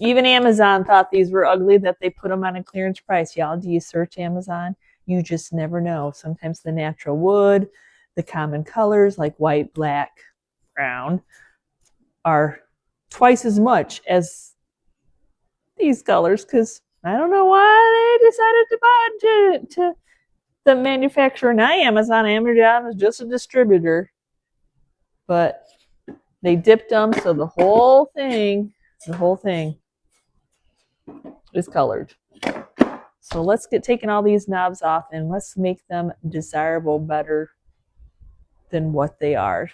Even Amazon thought these were ugly that they put them on a clearance price. Y'all, do you search Amazon? You just never know. Sometimes the natural wood, the common colors like white, black, brown are twice as much as these colors because I don't know why they decided to buy to the manufacturer, not Amazon. Amazon is just a distributor, but they dipped them so the whole thing is colored. So let's get taking all these knobs off and let's make them desirable better than what they are.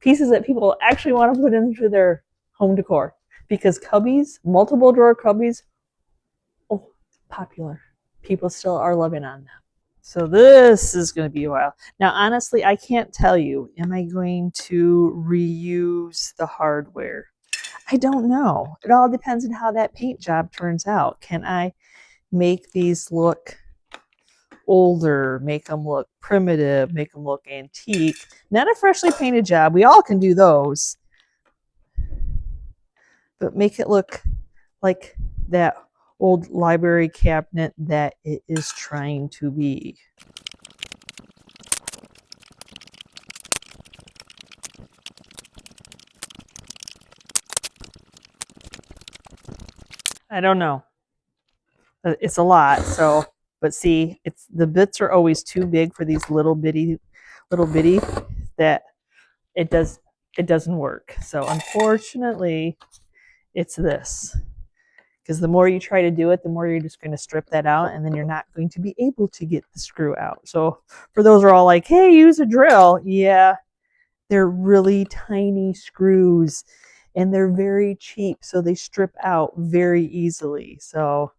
Pieces that people actually want to put into their home decor because cubbies, multiple drawer cubbies, oh, popular. People still are loving on them. So this is going to be a while. Now, honestly, I can't tell you, am I going to reuse the hardware? I don't know. It all depends on how that paint job turns out. Can I make these look older, make them look primitive, make them look antique? Not a freshly painted job. We all can do those. But make it look like that old library cabinet that it is trying to be. I don't know. It's a lot, so, but see, it's the bits are always too big for these little bitty that it doesn't work. So unfortunately, it's this. Because the more you try to do it, the more you're just going to strip that out, and then you're not going to be able to get the screw out. So for those who are all like, hey, use a drill. Yeah, they're really tiny screws, and they're very cheap, so they strip out very easily. So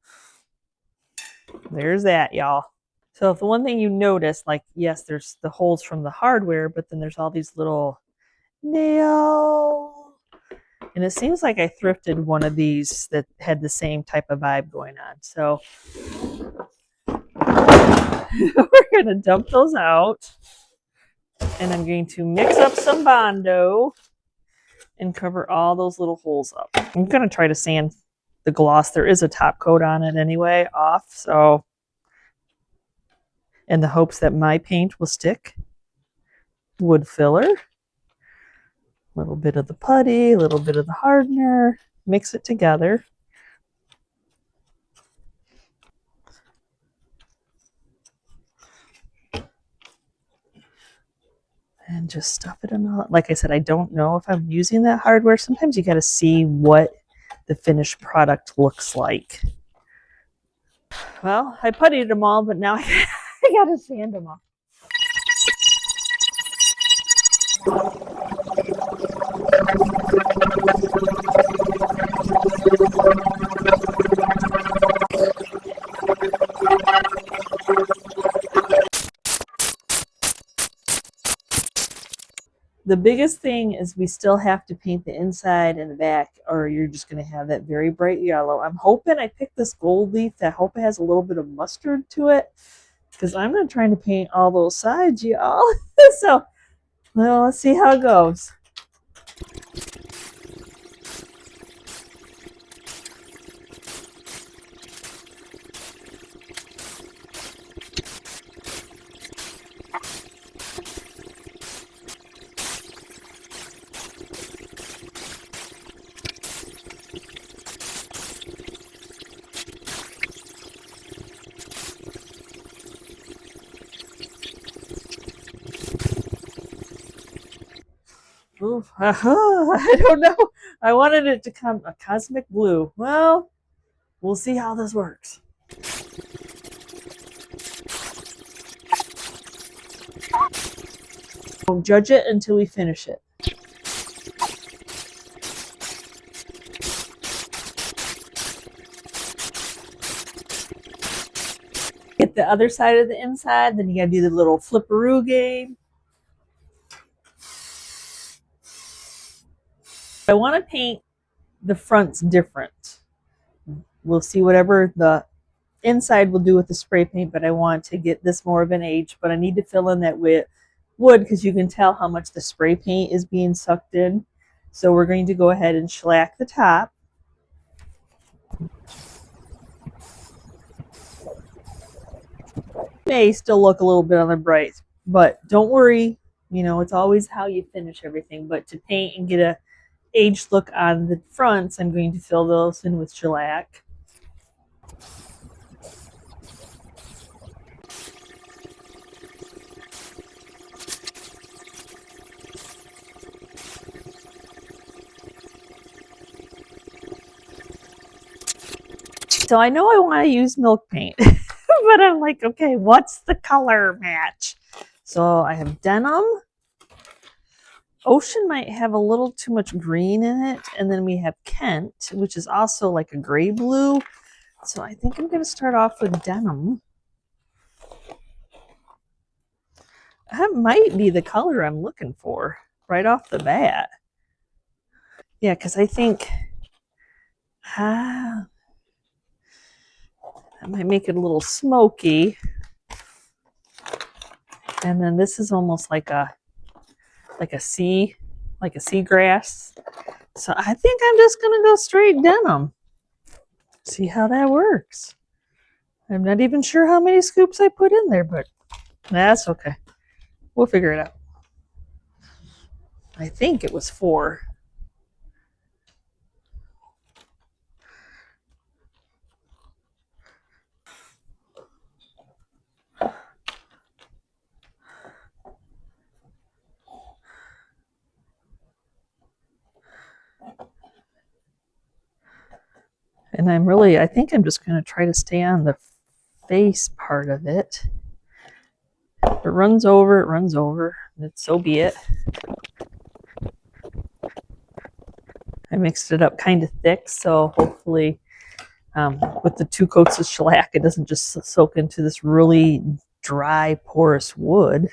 there's that, y'all. So if the one thing you notice, like, yes, there's the holes from the hardware, but then there's all these little nails. And it seems like I thrifted one of these that had the same type of vibe going on. So we're going to dump those out. And I'm going to mix up some Bondo and cover all those little holes up. I'm going to try to sand the gloss. There is a top coat on it anyway, off. So in the hopes that my paint will stick. Wood filler. A little bit of the putty, a little bit of the hardener, mix it together. And just stuff it in all. Like I said, I don't know if I'm using that hardware. Sometimes you got to see what the finished product looks like. Well, I puttied them all, but now I got to sand them all. The biggest thing is we still have to paint the inside and the back, or you're just going to have that very bright yellow. I'm hoping I picked this gold leaf that I hope it has a little bit of mustard to it, because I'm not trying to paint all those sides, y'all. So, well, let's see how it goes. Oof. I don't know. I wanted it to come a cosmic blue. Well, we'll see how this works. Don't judge it until we finish it. Get the other side of the inside, then you gotta do the little flipperoo game. I want to paint the fronts different. We'll see whatever the inside will do with the spray paint, but I want to get this more of an age, but I need to fill in that with wood because you can tell how much the spray paint is being sucked in. So we're going to go ahead and shellac the top. may still look a little bit on the bright, but don't worry. You know, it's always how you finish everything. But to paint and get a aged look on the fronts, I'm going to fill those in with shellac. So I know I want to use milk paint, but I'm like, okay, what's the color match? So I have denim. Ocean might have a little too much green in it. And then we have Kent, which is also like a gray blue. So I think I'm going to start off with denim. That might be the color I'm looking for right off the bat. Yeah, because I think that might make it a little smoky. And then this is almost like a seagrass. So I think I'm just gonna go straight denim. See how that works. I'm not even sure how many scoops I put in there, but that's okay. We'll figure it out. I think it was 4. And I think I'm just going to try to stay on the face part of it. If it runs over, it runs over. So be it. I mixed it up kind of thick, so hopefully with the 2 coats of shellac, it doesn't just soak into this really dry, porous wood.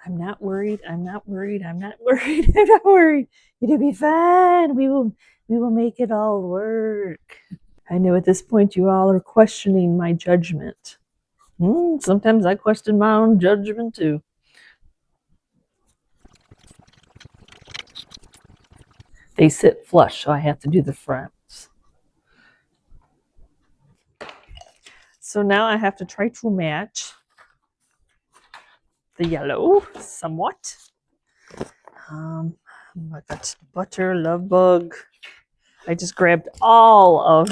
I'm not worried. I'm not worried. I'm not worried. I'm not worried. It'll be fine. We will make it all work. I know at this point you all are questioning my judgment. Sometimes I question my own judgment too. They sit flush, so I have to do the fronts. So now I have to try to match the yellow somewhat. I got butter, love bug. I just grabbed all of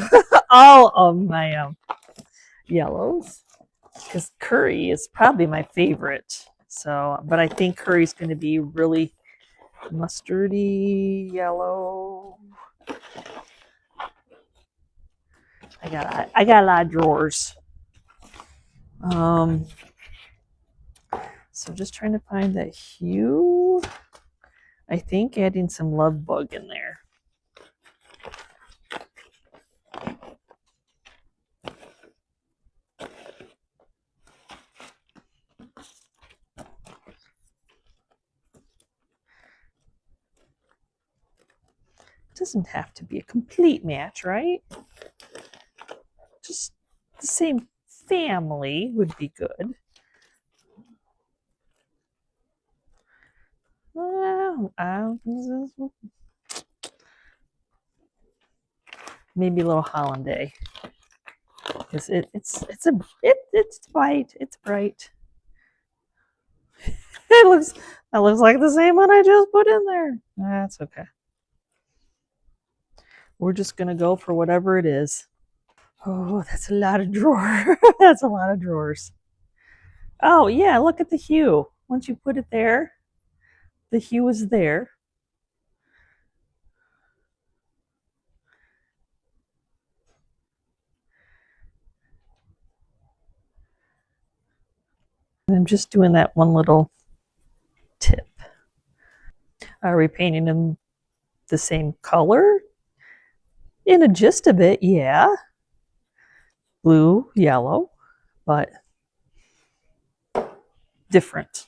my yellows because curry is probably my favorite. So, but I think curry is going to be really mustardy yellow. I got a lot of drawers. So just trying to find that hue. I think adding some love bug in there. It doesn't have to be a complete match, right? Just the same family would be good. Maybe a little hollandaise because it's white. It's bright. That looks like the same one I just put in there. That's okay. We're just gonna go for whatever it is. Oh, that's a lot of drawers. That's a lot of drawers. Oh yeah, look at the hue. Once you put it there, the hue is there. And I'm just doing that one little tip. Are we painting them the same color? In a gist of it, yeah. Blue, yellow, but different.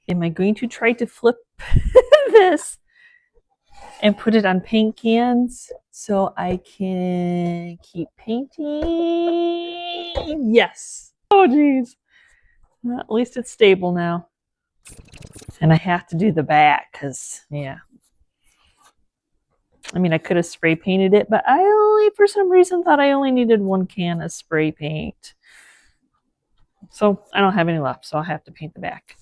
Am I going to try to flip this and put it on paint cans so I can keep painting? Yes. Oh, geez. Well, at least it's stable now. And I have to do the back because, yeah. I mean, I could have spray painted it, but I only, for some reason, thought I only needed 1 can of spray paint. So I don't have any left, so I'll have to paint the back.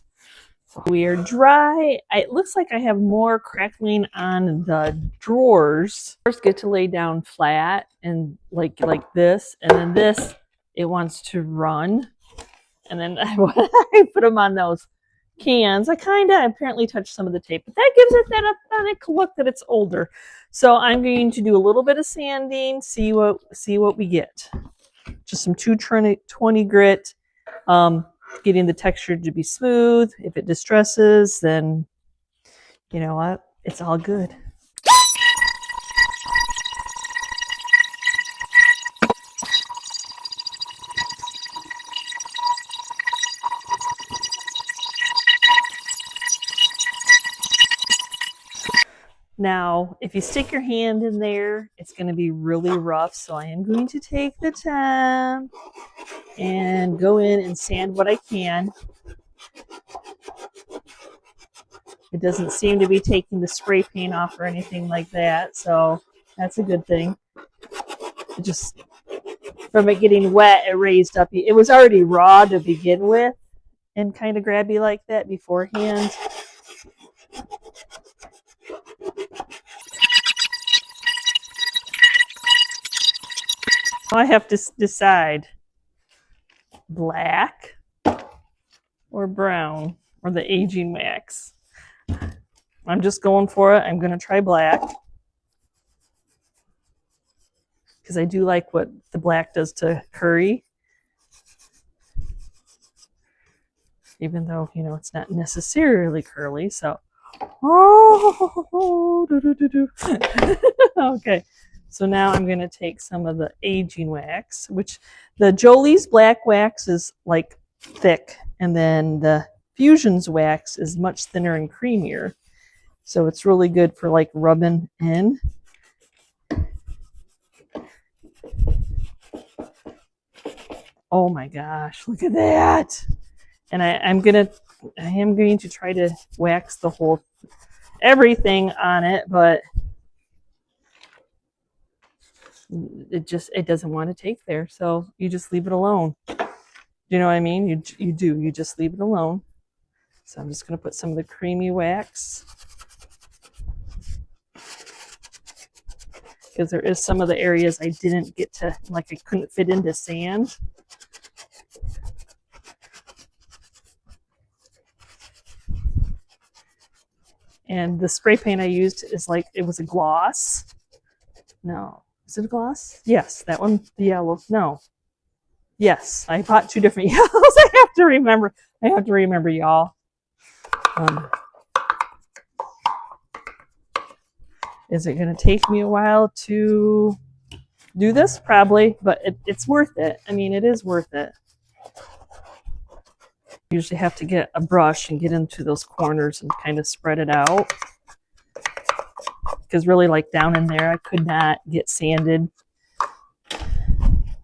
We are dry. It looks like I have more crackling on the drawers. First, get to lay down flat and like this, and then this, it wants to run. And then I put them on those cans. I kind of apparently touched some of the tape, but that gives it that authentic look that it's older. So I'm going to do a little bit of sanding, see what we get. Just some 220 grit, getting the texture to be smooth. If it distresses, then you know what? It's all good. Now, if you stick your hand in there, it's going to be really rough. So I am going to take the time and go in and sand what I can. It doesn't seem to be taking the spray paint off or anything like that. So that's a good thing. It just, from it getting wet, it raised up. It was already raw to begin with and kind of grabby like that beforehand. I have to decide black or brown or the aging wax. I'm just going for it. I'm going to try black because I do like what the black does to curry. Even though, you know, it's not necessarily curly. So, okay. So now I'm going to take some of the aging wax, which the Jolie's black wax is like thick, and then the Fusion's wax is much thinner and creamier. So it's really good for like rubbing in. Oh my gosh, look at that. And I am going to try to wax the whole, everything on it, but it doesn't want to take there. So you just leave it alone. You know what I mean? You just leave it alone. So I'm just going to put some of the creamy wax, because there is some of the areas I didn't get to, like I couldn't fit into sand. And the spray paint I used is like, it was a gloss. No, is it a gloss? Yes, that one, the yellow. No. Yes, I bought 2 different yellows. I have to remember, y'all. Is it going to take me a while to do this? Probably, but it's worth it. I mean, it is worth it. You usually have to get a brush and get into those corners and kind of spread it out. Because really, like down in there, I could not get sanded.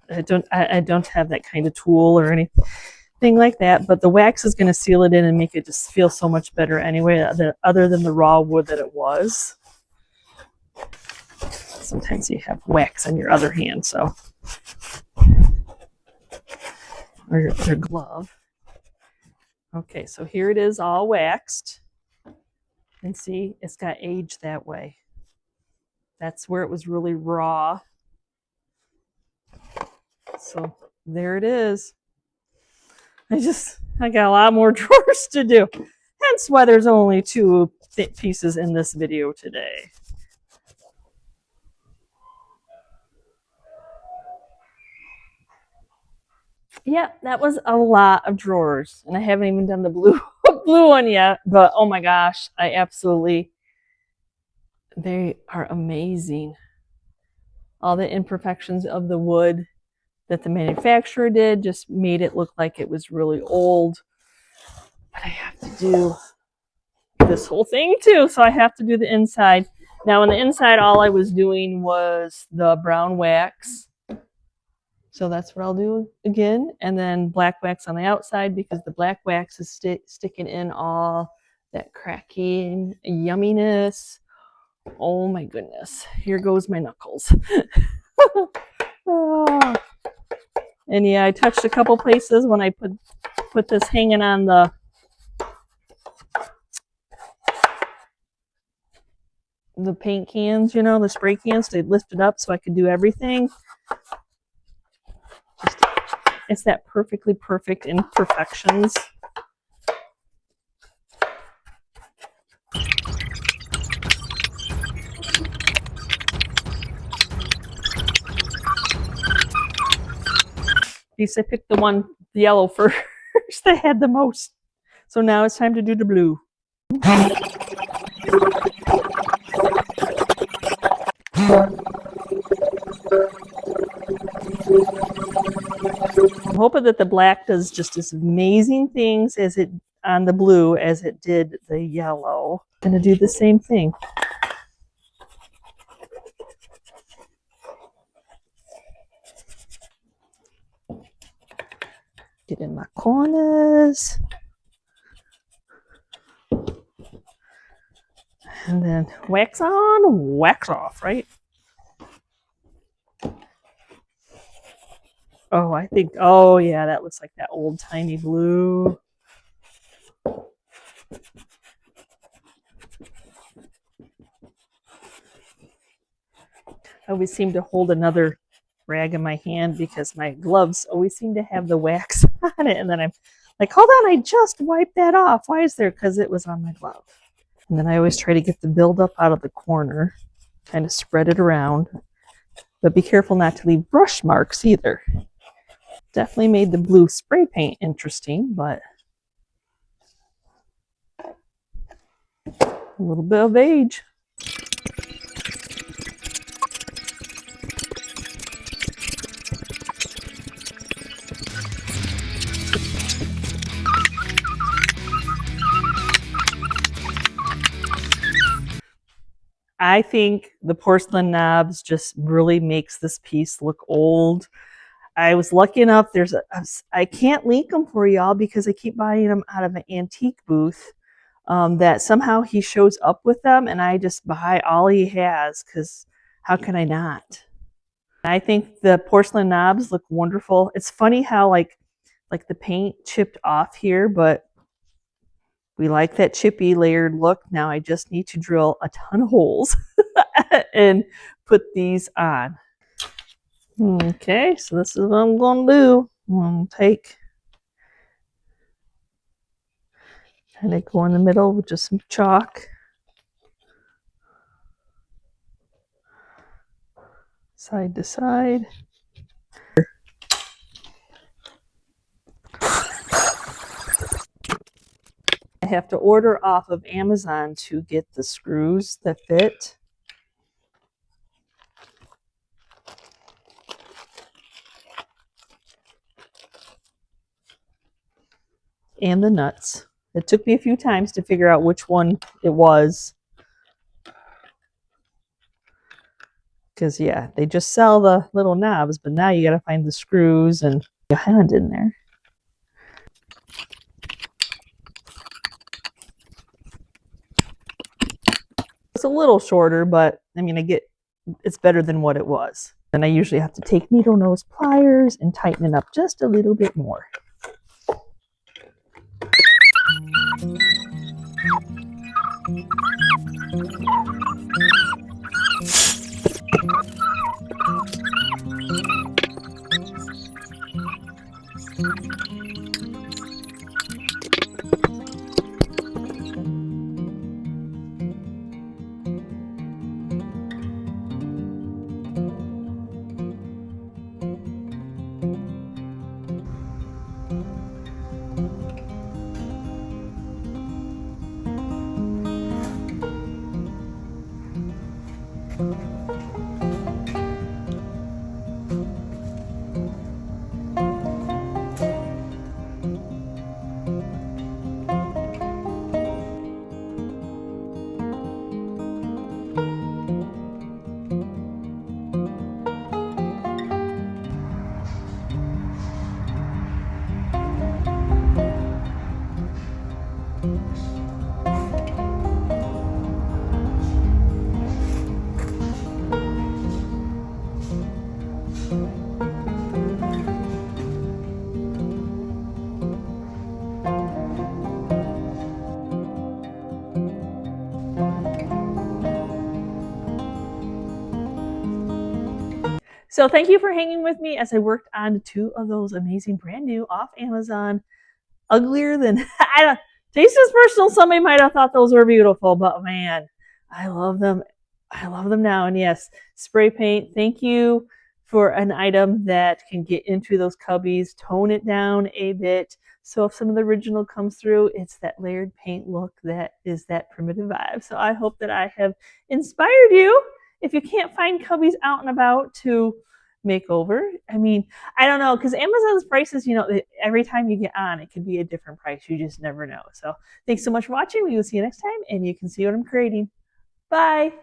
I don't have that kind of tool or anything like that, but the wax is going to seal it in and make it just feel so much better anyway, other than the raw wood that it was. Sometimes you have wax on your other hand, so, or your glove. Okay, so here it is all waxed. And see, it's got age that way. That's where it was really raw. So there it is. I got a lot more drawers to do. Hence why there's only 2 thick pieces in this video today. Yeah, that was a lot of drawers. And I haven't even done the blue one yet. But oh my gosh, they are amazing. All the imperfections of the wood that the manufacturer did just made it look like it was really old. But I have to do this whole thing too, so I have to do the inside. Now on the inside, all I was doing was the brown wax. So that's what I'll do again. And then black wax on the outside, because the black wax is sticking in all that cracking yumminess. Oh my goodness. Here goes my knuckles. Oh. And yeah, I touched a couple places when I put this hanging on the paint cans, you know, the spray cans. They lifted up so I could do everything. It's that perfectly perfect imperfections. At least I picked the yellow first that had the most. So now it's time to do the blue. I'm hoping that the black does just as amazing things as it on the blue as it did the yellow. I'm gonna do the same thing. Get in my corners. And then wax on, wax off, right? Oh, I think, oh yeah, that looks like that old timey blue. I always seem to hold another rag in my hand because my gloves always seem to have the wax on it. And then I'm like, hold on, I just wiped that off. Why is there? Because it was on my glove. And then I always try to get the buildup out of the corner, kind of spread it around. But be careful not to leave brush marks either. Definitely made the blue spray paint interesting, but a little bit of age. I think the porcelain knobs just really makes this piece look old. I was lucky enough, I can't link them for y'all because I keep buying them out of an antique booth, that somehow he shows up with them and I just buy all he has because how can I not? I think the porcelain knobs look wonderful. It's funny how like the paint chipped off here, but we like that chippy layered look. Now I just need to drill a ton of holes and put these on. Okay, so this is what I'm going to do. I'm going to take and I go in the middle with just some chalk. Side to side. I have to order off of Amazon to get the screws that fit. And the nuts. It took me a few times to figure out which one it was. Because, yeah, they just sell the little knobs, but now you got to find the screws and your hand in there. It's a little shorter, but I mean, it's better than what it was. And I usually have to take needle nose pliers and tighten it up just a little bit more. So thank you for hanging with me as I worked on 2 of those amazing brand new off Amazon. Uglier than, I don't, taste is personal. Somebody might have thought those were beautiful, but man, I love them. I love them now. And yes, spray paint. Thank you for an item that can get into those cubbies, tone it down a bit. So if some of the original comes through, it's that layered paint look that is that primitive vibe. So I hope that I have inspired you. If you can't find cubbies out and about to make over, I mean, I don't know, because Amazon's prices, you know, every time you get on, it could be a different price. You just never know. So thanks so much for watching. We will see you next time, and you can see what I'm creating. Bye.